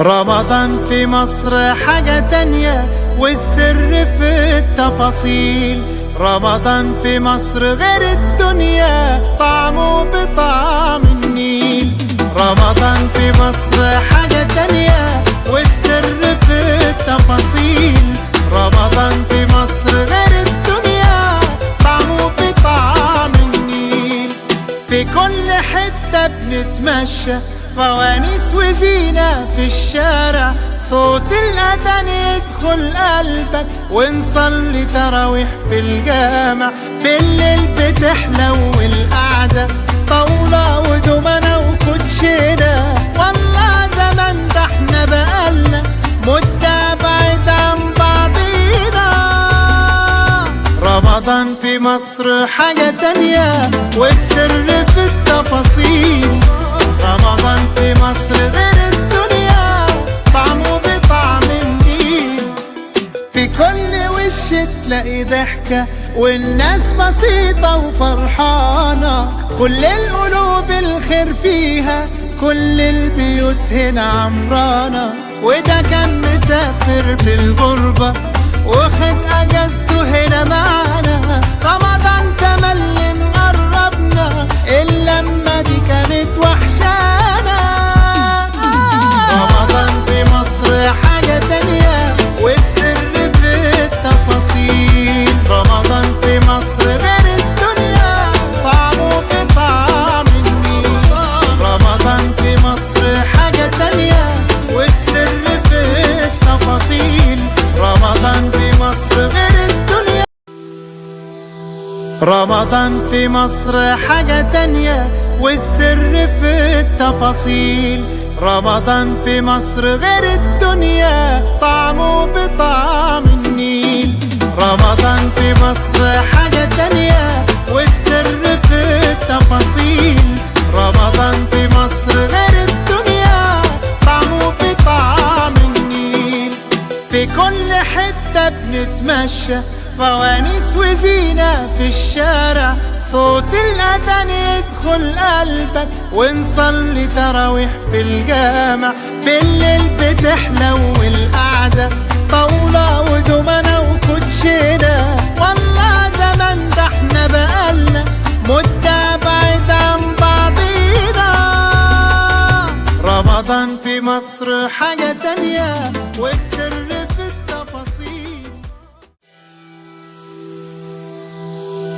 رمضان في مصر حاجة تانية والسر في التفاصيل. رمضان في مصر غير الدنيا، طعمه بطعم النيل. رمضان في مصر حاجة تانية والسر في التفاصيل. رمضان في مصر غير الدنيا، طعمه بطعم النيل. في كل حتة بنتمشى فوانيس وزينة في الشارع، صوت الأذان يدخل قلبك ونصلي تراويح في الجامع. بالليل بتحلو القعدة، طاولة ودومنة وكوتشينة. والله زمان ده احنا بقالنا مدة بعيد عن بعضينا. رمضان في مصر حاجة تانية والسر في التفاصيل. رمضان في مصر غير الدنيا، طعمه بطعم النيل. في كل وش تلاقي ضحكة والناس بسيطة وفرحانة. كل القلوب الخير فيها، كل البيوت هنا عمرانة. وده كان مسافر في الغربة واخد اجازته هنا معانا. رمضان تملي مقربنا، اللمة دي كانت وحشانا. رمضان في مصر حاجة تانية والسر في التفاصيل. رمضان في مصر غير الدنيا، طعمه بطعم النيل. رمضان في مصر حاجة تانية والسر في التفاصيل. رمضان في مصر غير الدنيا. رمضان في مصر حاجة تانية والسر في التفاصيل. رمضان في مصر غير الدنيا، طعمه بطعم النيل. رمضان في مصر حاجة تانية والسر في التفاصيل. رمضان في مصر غير الدنيا، طعمه بطعم النيل. في كل حتة بنتمشى فوانيس وزينة في الشارع، صوت الأذان يدخل قلبك ونصلي تراويح في الجامع. بالليل بتحلو القعدة، طاولة ودومنة وكوتشينة. والله زمان ده احنا بقالنا مدة بعيد عن بعضينا. رمضان في مصر حاجة تانية والسر في التفاصيل.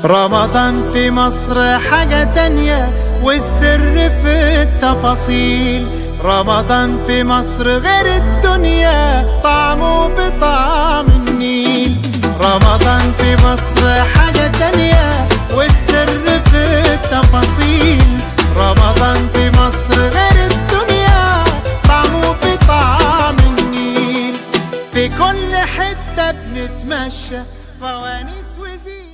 رمضان في مصر حاجة تانية والسر في التفاصيل. رمضان في مصر غير الدنيا، طعمه بطعم النيل. رمضان في مصر حاجة تانية والسر في التفاصيل. رمضان في مصر غير الدنيا، طعمه بطعم النيل. في كل حتة بنتمشى فوانيس وزينة.